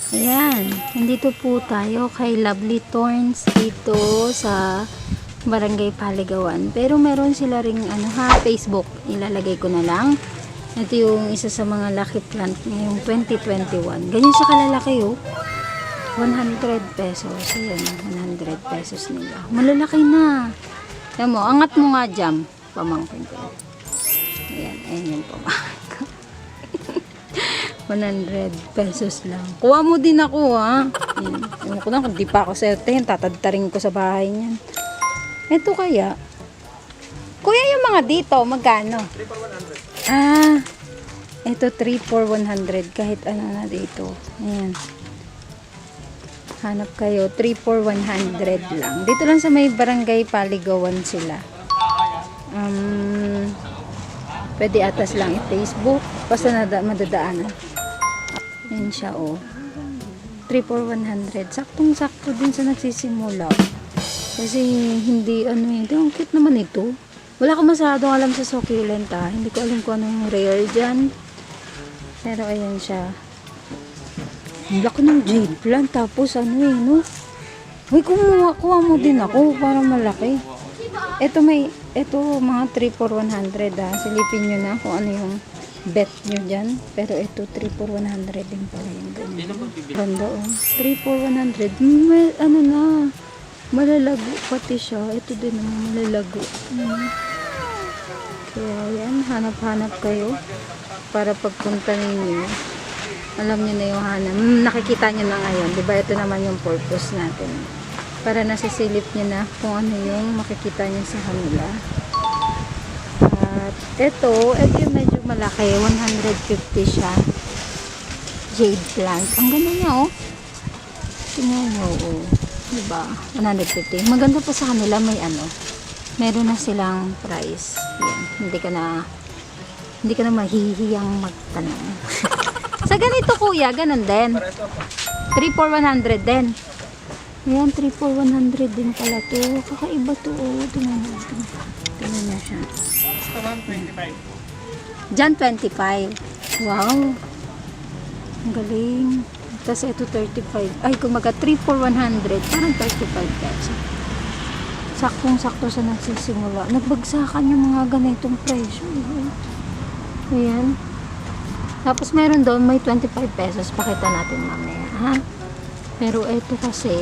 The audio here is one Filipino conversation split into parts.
Ayan, nandito po tayo kay Lovely Thorns dito sa Barangay Paligawan. Pero meron sila ring Facebook. Ilalagay ko na lang. Ito yung isa sa mga lucky plant ngayong 2021. Ganyan siya kalalaki oh. 100 pesos. Ayan, 100 pesos nila. Malalaki na. Ayan mo, angat mo nga jam. Pamangkin ko. Ayan, ayan yung pamangkin ko. 100 pesos lang. Kuha mo din ako ha. Ayan. Ewan ko na kung di pa ako certain. Tatadtarin ko sa bahay niyan. Ito kaya. Kuya yung mga dito, magkano? 3 for 100. Ah, ito 3 for 100. Kahit ano na dito. Ayan. Hanap kayo. 3 for 100 lang. Dito lang sa may barangay Paligawan sila. Pwede atas lang i-Facebook. Basta madadaanan. Ayan siya oh. 3 for 100. Saktong-sakto din sa nagsisimula. Kasi hindi hindi. Ang cute naman ito. Wala ko masyadong alam sa succulent ha. Hindi ko alam kung ano yung rare dyan. Pero ayan siya. Ang laki ng jade plant. Tapos no? Uy, kuha mo din ako para malaki. Ito mga 3 for 100 ha. Silipin nyo na kung ano yung bet nyo dyan. Pero ito 3 for 100 din pala yung ganyan. Ganda oh. 3 for 100. Well, na. Malalago pati siya. Ito din naman malalago. Kaya yan, hanap-hanap kayo para pagpunta ninyo. Alam nyo na yung hanap. Nakikita nyo na ngayon. Diba ito naman yung purpose natin. Para nasisilip nyo na kung ano yung makikita nyo sa kanila. At ito yung medyo malaki. 150 siya. Jade plant. Ang ganda niya oh. Tingnan nyo oh. Diba? 150. Maganda pa sa kanila may meron na silang price. Yan. Hindi ka na mahihiyang magtanong. Sa ganito kuya, ganun din. 3 for 100 din. Ayan, 3 for 100 din pala to. Kakaiba to. Oh. Tingnan nyo siya. Diyan 25. Wow. Ang galing. Tapos ito 35. Ay, kumaga 3 for 100. Parang 35 pesos. Saktong-sakto sa nagsisimula. Nagbagsakan yung mga ganitong presyo. Ayan. Tapos meron doon, may 25 pesos. Pakita natin mamaya, ha? Pero ito kasi,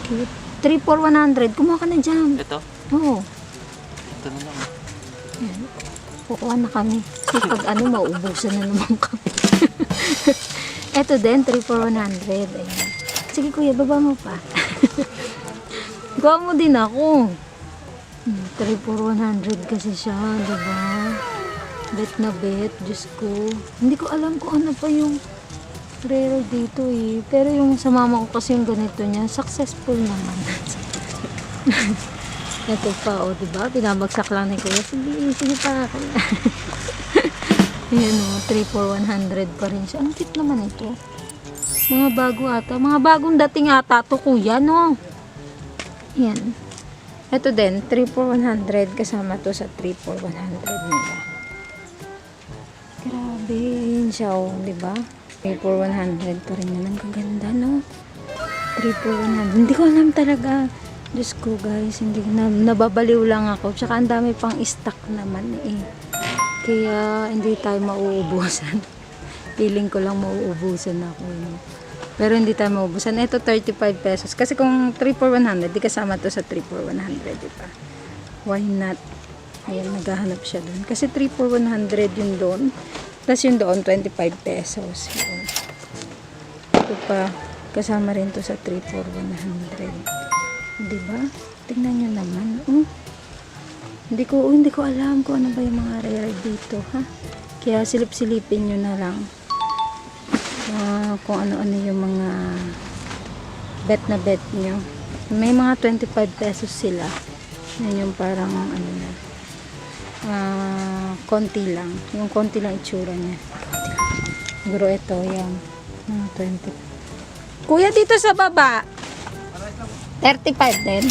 cute. 3 for 100. Kumuha ka na dyan. Ito? Oo. Ito na lang. Ayan. Kukuha na kami. Kasi pag mauubusan na naman kami. Ito din, 3 for 100. Ayan. Sige kuya, baba mo pa. Gawa mo din ako. 3 for 100 kasi siya, diba? Bet na bet, Diyos ko. Hindi ko alam kung ano pa yung rare dito eh. Pero yung sa mama ko kasi yung ganito niya, successful naman. Ito pa, oh, diba? Pinabagsak lang ni kuya. Sige pa. Ayan o, 3 for 100 pa rin siya. Ang cute naman ito. Mga bago ata. Mga bagong dating ata to kuya, no? Ayan. Ito din, 3 for 100. Kasama to sa 3 for 100 nila. Grabe. Ayan siya o, diba? 3 for 100 pa rin yan. Ang kaganda, no? 3 for 100. Hindi ko alam talaga. Diyos ko guys, hindi nababaliw lang ako. Tsaka ang dami pang stock naman eh. Kaya hindi tayo mauubusan. Feeling ko lang mauubusan ako. Pero hindi tayo mauubusan. Ito 35 pesos. Kasi kung 3 for 100, di kasama to sa 3 for 100, diba? Why not? Ayan, naghahanap siya doon. Kasi 3 for 100 yun doon. Plus yun doon, 25 pesos. Yun. Ito pa, kasama rin to sa 3 for 100. Diba? Tingnan nyo naman. Hindi ko alam kung ano ba yung mga rare dito, ha? Kaya silip-silipin nyo na lang kung ano-ano yung mga bet na bet nyo. May mga 25 pesos sila. Yan yung parang konti lang. Yung konti lang itsura niya. Siguro ito, yan. 20. Kuya, dito sa baba. 35 din.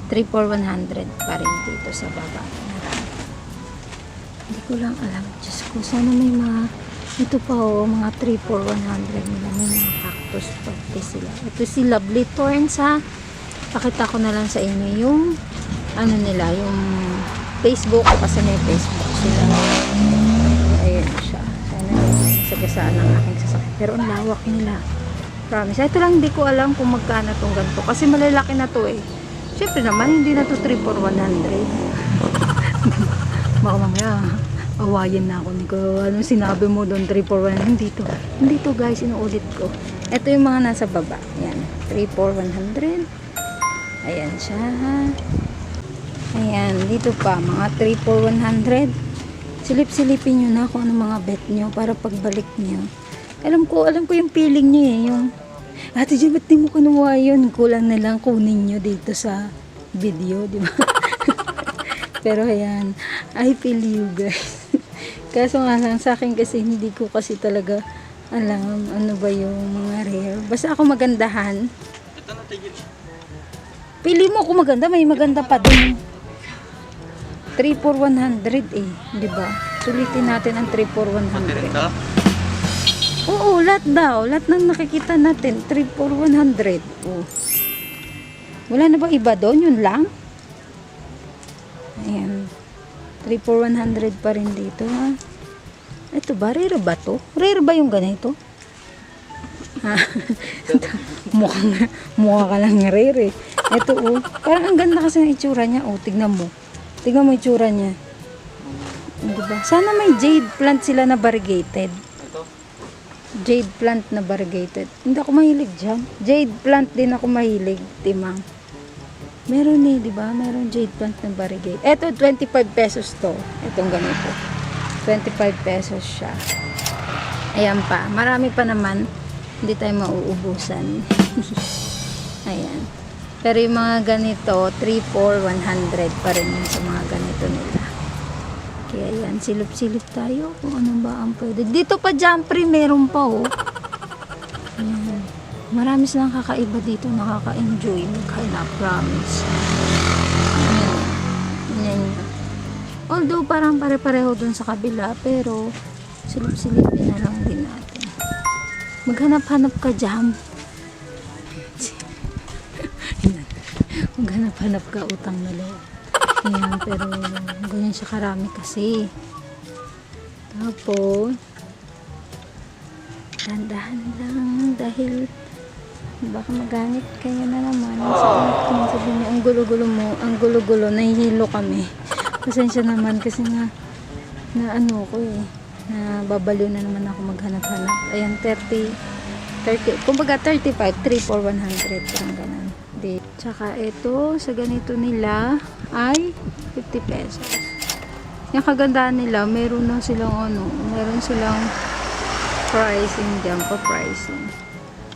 3 for 100 pa rin dito sa baba. Hindi ko lang alam. Diyos ko, sana may Ito pa oh, mga 3 for 100 nila. May mga cactus pati sila. Ito si Lovely Thorns ha. Pakita ko na lang sa inyo yung ano nila, yung Facebook kasi may Facebook sila. Ayan siya. Sana sagasaan ng aking sasakyan. Pero ang lawak nila. Promise. Ito lang hindi ko alam kung magkano tong ganito. Kasi malalaki na to eh. Siyempre naman, hindi na to 3 for 100. Baka mamaya, awayin na ako. Anong sinabi mo doon, 3 for 100? Hindi to. Hindi to guys, inuulit ko. Ito yung mga nasa baba. Ayan, 3 for 100. Ayan siya. Ayan, dito pa, mga 3 for 100. Silip-silipin nyo na kung ano mga bet nyo para pagbalik nyo. Alam ko yung feeling nyo eh. Yung, Ate Jem, ba't di mo kinuha yun? Kulang na lang kunin nyo dito sa video, di ba? Pero ayan, I feel you guys. Kaso nga lang sa akin kasi hindi ko kasi talaga alam ano ba yung mga rare. Basta ako magandahan. Ito na tigil. Pili mo kung maganda, may maganda pa dun. 3 for 100 eh, di ba? Sulitin natin ang 3 for 100. Pati rin ka? Oo, lahat daw. Lahat ng nakikita natin. 3 for 100. Oh. Wala na ba iba doon? Yun lang? Ayan. 3 for 100 pa rin dito. Ha? Ito ba? Rare ba to? Rare ba yung ganito? Ha? mukha ka lang rare eh. Ito oh. Parang ang ganda kasi ng itsura niya. Oh, tignan mo. Tignan mo itsura niya. Diba? Sana may jade plant sila na variegated. Jade plant na variegated. Hindi ako mahilig dyan. Jade plant din ako mahilig, timang. Meron eh, di ba? Meron jade plant na variegated. Ito, 25 pesos to. Itong ganito. 25 pesos siya. Ayan pa. Marami pa naman. Hindi tayo mauubusan. Ayan. Pero yung mga ganito, 3 for 100 pa rin yun sa mga ganito nila. Kaya yan, silip-silip tayo kung ano ba ang pwede. Dito pa Jumpry, meron pa oh. Ayan. Marami silang kakaiba dito, nakaka-enjoy maghanap, promise. Ayan. Ayan. Although parang pare-pareho dun sa kabila, pero silip-silipin na lang din natin. Maghanap-hanap ka Jam. Maghanap-hanap ka, utang na loob. Ayan, pero ganyan siya karami kasi. Tapos dahan-dahan lang dahil baka maganit kayo na naman. Sabi niya, ang gulo-gulo mo, ang gulo-gulo, nahihilo kami. Pasensya naman kasi na ano ko eh, na babaliw na naman ako maghanap-hanap. Ayan, 30, kumbaga 35, 3 for 100, parang ganun. Tsaka ito, sa ganito nila ay 50 pesos. Yung kagandahan nila, meron na silang meron silang pricing dyan, pa-pricing.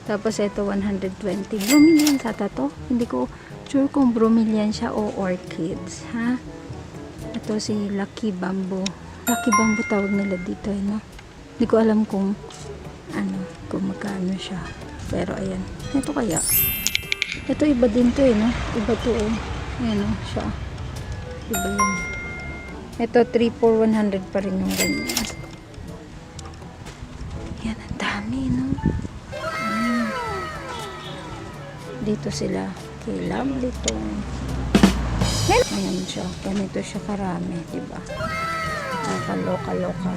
Tapos ito, 120. Bromelian sata to. Hindi ko sure kung bromelian siya o orchids, ha? Ito si Lucky Bamboo. Lucky Bamboo tawag nila dito, no? Hindi ko alam kung kung magkano siya. Pero ayan. Ito kaya. Ito iba din to no? Iba to Ayan siya. Iba yun. Ito 3 for 100 pa rin yung ganyan. Yan, ang dami no? Dito sila. Kay Lovely to. Ayan siya. Ganito siya karami. Diba? Nakakaloka-loka.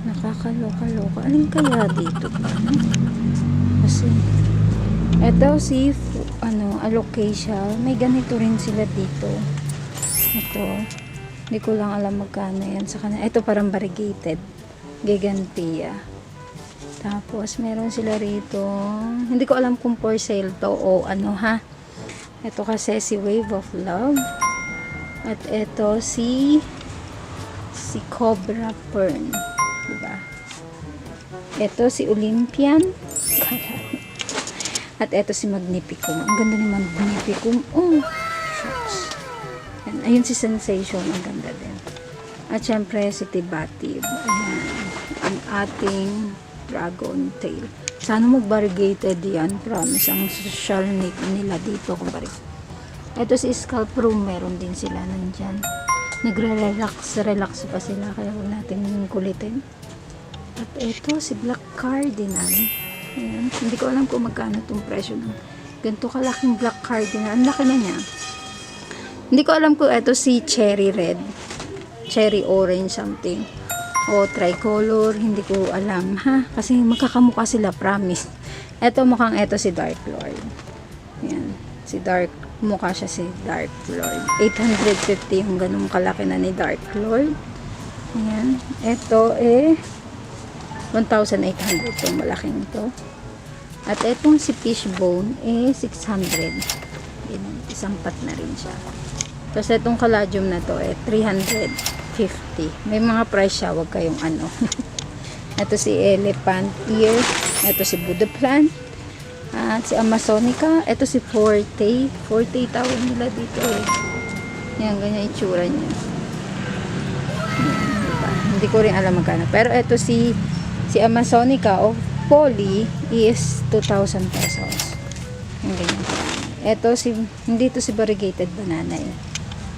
Nakakaloka-loka. Alin kaya dito ba? No? Kasi ito si alocasia, may ganito rin sila dito. Ito, hindi ko lang alam magkano yan sa kanila. Ito parang variegated, gigantea. Tapos meron sila rito, hindi ko alam kung for sale to o ha. Ito kasi si Wave of Love. At ito si Cobra Fern, diba? Ito si Olympian. At eto si Magnificum. Ang ganda ni Magnificum. Oh, shucks. Ayun si Sensation. Ang ganda din. At syempre si Tibatib. Ayan. Ang ating dragon tail. Sana mag-variegated yan. Promise. Ang social nila dito. Ito si Scalp Room. Meron din sila nandyan. Nagre-relax pa sila. Kaya huwag natin kulitin. At ito, si Black Cardinal. Ayan. Hindi ko alam kung magkano itong presyo ng ganito kalaking Black Cardinal. Ang laki na niya. Hindi ko alam kung ito si Cherry Red, Cherry Orange something, o Tricolor. Hindi ko alam, ha? Kasi magkakamukha sila, promise. Ito mukhang ito si Dark Lord. Ayan. Si Dark, mukha siya si Dark Lord. 850 yung ganung kalaki na ni Dark Lord. Ayan. Ito 1,800 itong malaking ito. At itong si Fishbone 600. Ayan, isang pat na rin siya. Tapos itong Caladium na to 350. May mga price siya, wag kayong ano. Ito si Elephant Ear. Ito si Buddha Plant. At si Amazonica. Ito si Forte. Forte tawag nila dito Yan, ganyan itsura niya. Hindi ko rin alam magkano. Pero ito si Amazonica of Poly is 2,000 pesos. Yung ganyan. Ito hindi to si variegated banana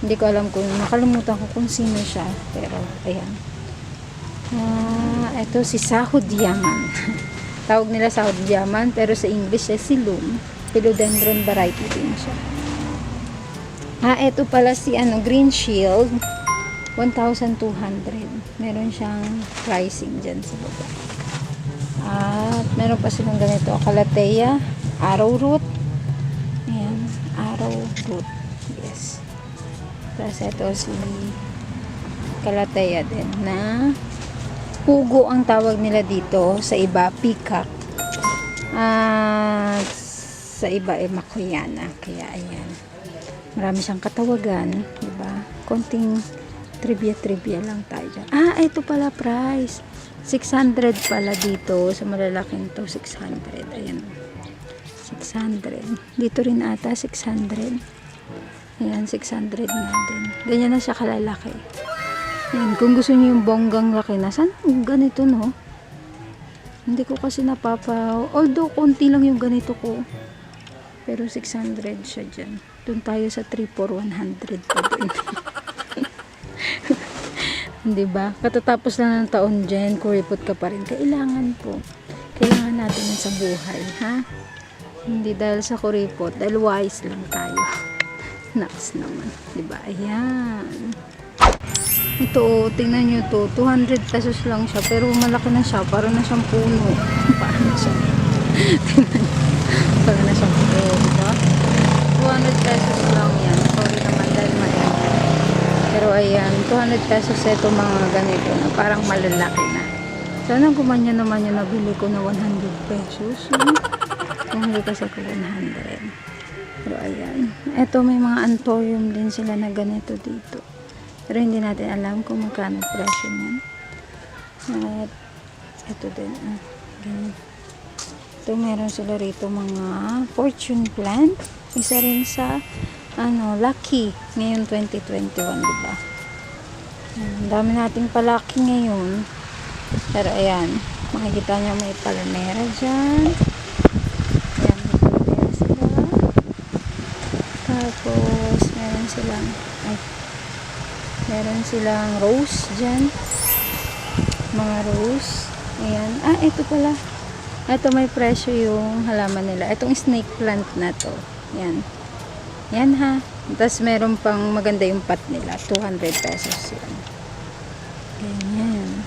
Hindi ko alam kung, nakalimutan ko kung sino siya. Pero, ayan. Ito si Sahod Yaman. Tawag nila Sahod Yaman, pero sa English si Loom. Philodendron variety din siya. Ito pala si Green Shield. 1,200. Meron siyang pricing dyan sa baba. At meron pa silang ganito. Calathea, Arrowroot. Ayan, Arrowroot. Yes. Tapos ito si Calathea din na pugo ang tawag nila dito. Sa iba, peacock. At sa iba Makuyana. Kaya ayan. Marami siyang katawagan. Diba? Konting trivia lang tayo dyan. Ito pala price. 600 pala dito. Sa malalaking to, 600. Ayan. 600. Dito rin ata, 600. Ayan, 600 na din. Ganyan na siya kalalaki. Ayan, kung gusto niyo yung bonggang laki na, saan ganito, no? Hindi ko kasi although, konti lang yung ganito ko. Pero 600 siya dyan. Doon tayo sa 3 for 100 pa din. Diba? Katatapos lang ng taon dyan, kuripot ka pa rin. Kailangan natin yan sa buhay, ha? Hindi dahil sa kuripot, dahil wise lang tayo. Naks naman. Diba? Ayan. Ito, tingnan nyo to. 200 pesos lang siya, pero malaki na siya. Parang na siyang puno. Paano siya? Tingnan nyo. Parang na siyang puno. Diba? 200 pesos lang yan. Sorry naman dahil mainit. Pero ayan, 200 pesos ito mga ganito na parang malalaki na. Sana kumanya naman yung nabili ko na 100 pesos. Kung hindi kasi ko 100. Pero ayan. Ito may mga anthurium din sila na ganito dito. Pero hindi natin alam kung magkano presyo niyan. At ito din. Ganyan. Ito meron sila rito mga fortune plant. Isa rin sa Lucky ngayon 2021, diba? Ang dami nating palaki ngayon. Pero ayan, makikita nyo may palmera dyan. Ayan, may palmera sila. Tapos meron silang rose dyan. Mga rose. Ayan. Ito pala. Ito may presyo yung halaman nila. Itong snake plant na to. Ayan. Yan ha. Tapos meron pang maganda yung pot nila. 200 pesos yan. Ganyan.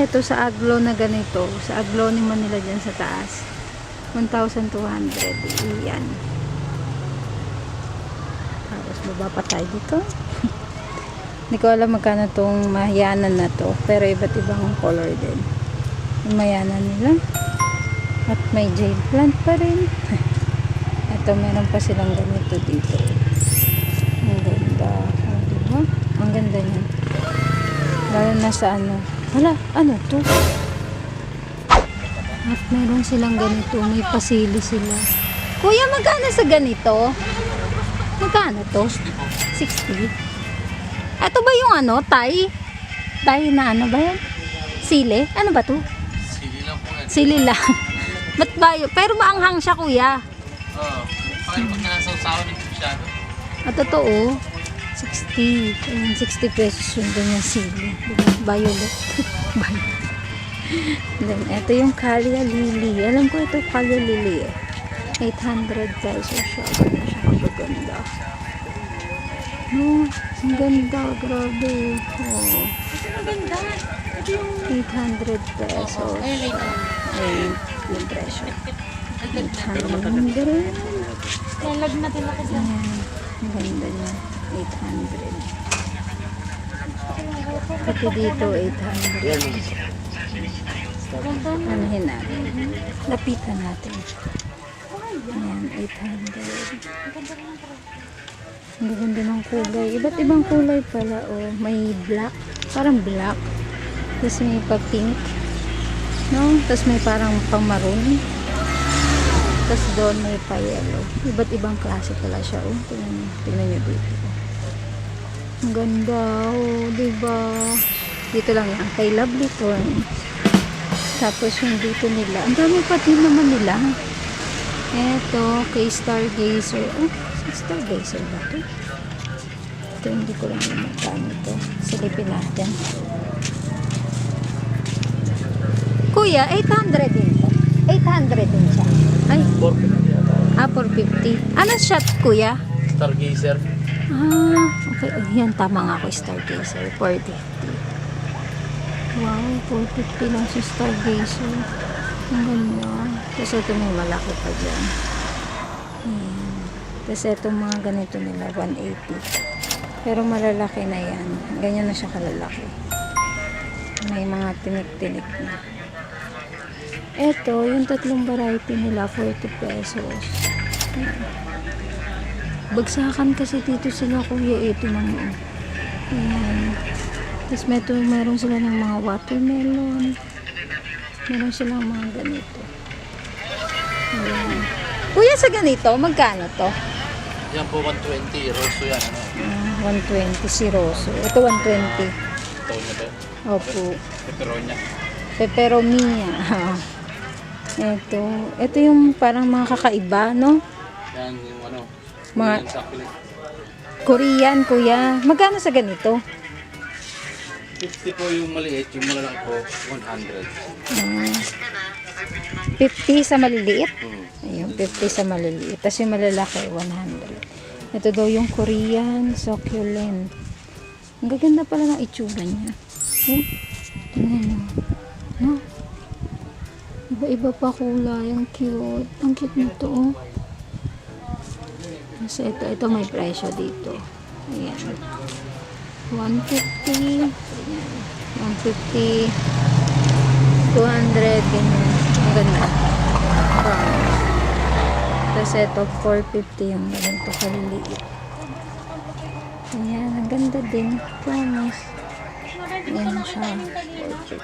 Ito sa aglo na ganito. Sa aglo ni Manila dyan sa taas. 1,200. Yan. Tapos baba pa tayo dito. Hindi ko alam magkano tong mayanan na to. Pero iba't ibang color din. Yung mayanan nila. At may jade plant pa rin. Ito, meron pa silang ganito dito. Ang ganda. Diba? Ang ganda niya. Lalo na sa ano to? At meron silang ganito. May pasili sila. Kuya, magkano sa ganito? Magkano to? 60? Ito ba yung Thai? Thai na ba yan? Sili? Ano ba to? Sili lang po yan. Sili lang. Ba't ba yun? Pero maanghang siya, kuya. Oo. Paano pag nasawsawan ng masyado? Totoo. 60. Ayan, 60 pesos yung ganyan sili. Diba? Violet. Violet. Then, ito yung Calia Lily. Alam ko ito Calia Lily eh. 800 pesos siya. Ganyan siya magaganda. No, ang ganda. Grabe. Oh. Ang ganda. Ito yung 800 pesos. ayun. Ayun, yung presyo. 800. Kaya lag natin ako sa Ayan, ang ganda niya. 800. Pati dito, 800. Anahin natin. Lapitan natin. Ayan, 800. Ang ganda ng kulay. Iba't ibang kulay pala. Oh. May black. Parang black. Tapos may pa-pink. No? Tapos may parang pang-maroon. Tapos doon may pa-yellow. Iba't ibang klase pala siya. Oh. Tingnan nyo dito. Ang ganda. Oh, diba? Dito lang yan. Kay Lovely Torn. Tapos yung dito nila. Ang dami pa din naman nila. Eto, kay Stargazer. Oh, Stargazer ba ito? Ito, hindi ko lang yung magkano ito. Silipin natin. Kuya, 800 din to. 800 din siya. Ay, 450. Anong shot, kuya? Stargazer. Ah, okay. Oh, yan, tama nga ako, Stargazer. 450. Wow, 450 lang si Stargazer. Ang ganda. Tapos ito may malaki pa dyan. Ayan. Tapos ito mga ganito nila, 180. Pero malalaki na yan. Ganyan na siya kalalaki. May mga tinik-tinik na. Ito, yung tatlong variety nila, 40 pesos. Ayan. Bagsakan kasi dito sila, kuya. Ito lang. Ayan. Tapos meron sila ng mga watermelon. Meron silang mga ganito. Ayan. Kuya, sa ganito, magkano to? Yan po 120. Rosso yan. Ano? 120 si Rosso. Ito 120. Ito niya ba? Opo. Pepperonia. Pepperomia. Ito yung parang mga kakaiba, no? Yan yung ano. Mga- Korean succulent. Korean, kuya. Magkano sa ganito? 50 po yung maliit. Yung malalaki po 100. 50 sa maliliit. Hmm. Ayun, 50 sa maliliit. Tapos yung malalaki, 100. Ito daw yung Korean succulent. Ang gaganda pala ng itsura niya. Oh, tingnan nyo. No? Iba-iba pa kulay. Ang cute. Ang cute nito, oh. So, ito may presyo dito. Ayan. 150. Ayan. 150. 200. Ganyan. Ang ganda. Tapos ito, 450 yung ganito kaliliit. Ayan, ang ganda din. Promise. Ayan siya. 450.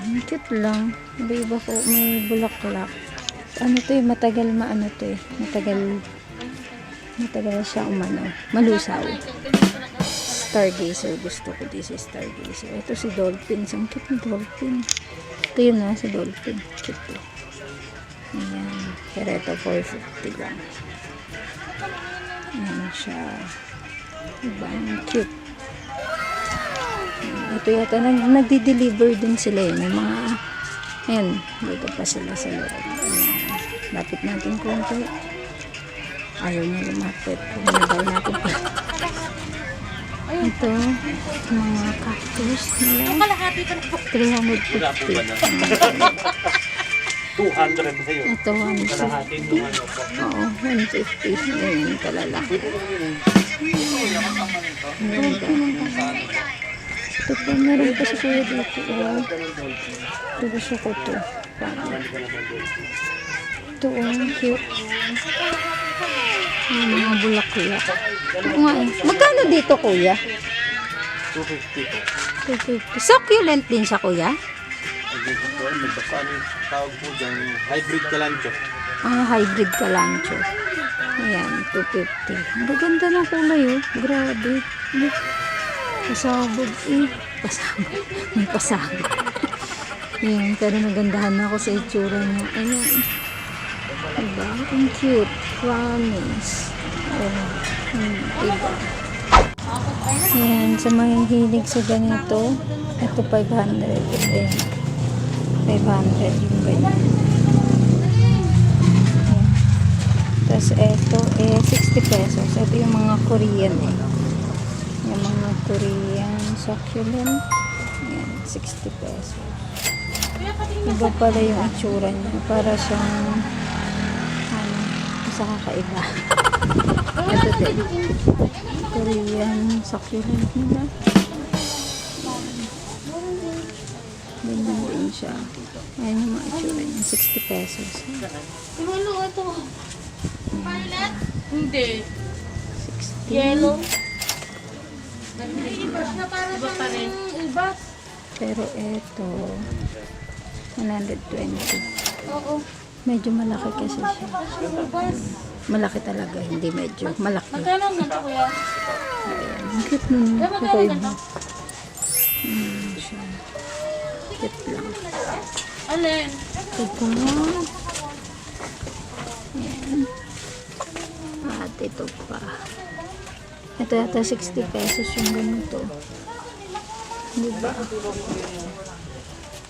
Ang cute lang. Iba-iba ko. May bulaklak. Ano to eh, matagal maano to eh. Matagal siya umano. Malusaw. Stargazer. Gusto ko din si Stargazer. Ito si Dolphin. Ang cute ni Dolphin. Ito yun na, si Dolphin. Cute eh. Ayan. Pero ito, 450 lang. Ayan siya. Diba? Ang cute. Ito yata, nagdi-deliver din sila eh. May mga, ayan, dito pa sila sa loob. Ayan. Lapit natin konti. Ayaw niya lumapit. Pinabay natin pa. Ito, mga cactus nila. 350. 200 na yun. Ito, 150. Oo, 150. Ayan, kalalaki. Ito pa, meron pa sa kuya dito. Oh. Ito gusto ko to. Ito, oh, cute. Yung mga bulaklak. Oo nga eh. Magkano dito, kuya? 250 po. 250. Succulent din siya, kuya? Dito po, nagbasa ano yung tawag po dyan, hybrid kalancho. Ah, hybrid kalancho. Ayan, 250. Ang gaganda ng kulay, oh. Grabe. Pasabog, eh. Pasabog. May pasabog. Ayan, pero nagandahan na ako sa itsura niya. Ayan. Diba? Ang cute. Promise. Oh. Iba. Ayan, sa mga hilig sa ganito, ito 500. Ayan. 500 yung ganyan. Ayan. Tapos ito, 60 pesos. Ito yung mga Korean eh. Yung mga Korean succulent. Ayan, 60 pesos. Iba pala yung itsura niya. Para siyang, sa kakaiba. Ito din. Korean succulent nila. Ganyan din siya. Ayan yung mga itsura niya. 60 pesos. Iwalo ito. Violet? Hindi. 60. Yellow? Ibas na para sa ibas. Pero ito, 120. Oo. Medyo malaki kasi siya. Ibas. Malaki talaga, hindi medyo. Malaki. Magkano ang ganito kuya? Ayan. Ang cute nun. Kaya magkano ang ganito? Siya. Cute lang. Alin? Ito pa. Ayan. At ito pa. Ito yata 60 pesos yung ganito. Diba?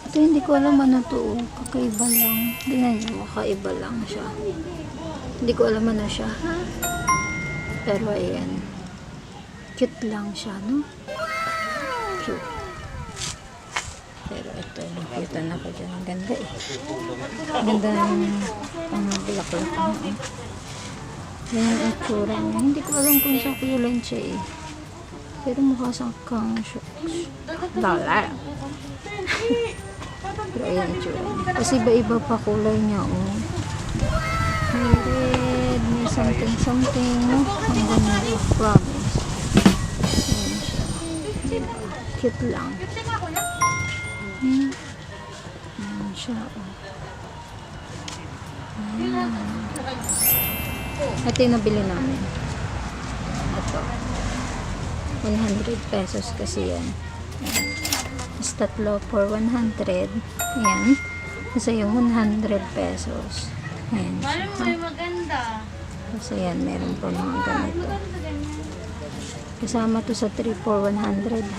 Ito hindi ko alam ano to. Kakaiba lang. Tingnan nyo, kakaiba lang siya. Hindi ko alam ano siya. Pero ayan. Cute lang siya, no? Cute. Pero ito, nakita na ko dyan. Ang ganda eh. Ang ganda ng pang-bulak-bulak na eh. Yan yung itsura niya. Hindi ko alam kung succulent siya eh. Pero mukha siyang kang lala. Pero ayan yung itsura niya. Kasi iba-iba pa kulay niya oh. May red, may something, no? Ang ganda, promise. Ayan siya. Cute lang. Ayan siya, oh. Ayan. Ito yung nabili namin. Ito. 100 pesos kasi yan. Ayan. Mas tatlo for 100. Ayan. Kasi yung 100 pesos. Ayan siya. May maganda. Kasi yan, meron pa mga ganito. Kasama to sa 3 for 100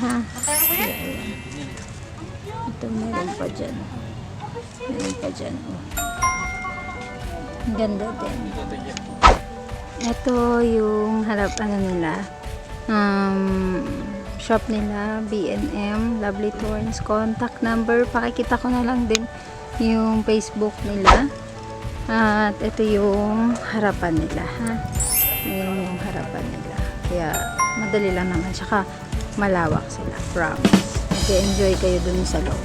ha. Kaya ayan. Ito meron pa dyan. Meron pa dyan. Oh. Ang ganda din. Ito yung harap nila. Shop nila, B&M, Lovely Thorns. Contact number. Pakikita ko na lang din yung Facebook nila. At ito yung harapan nila. Ha? Ayan yung harapan nila. Kaya madali lang naman. Tsaka malawak sila. Promise. Mag-enjoy kayo dun sa loob.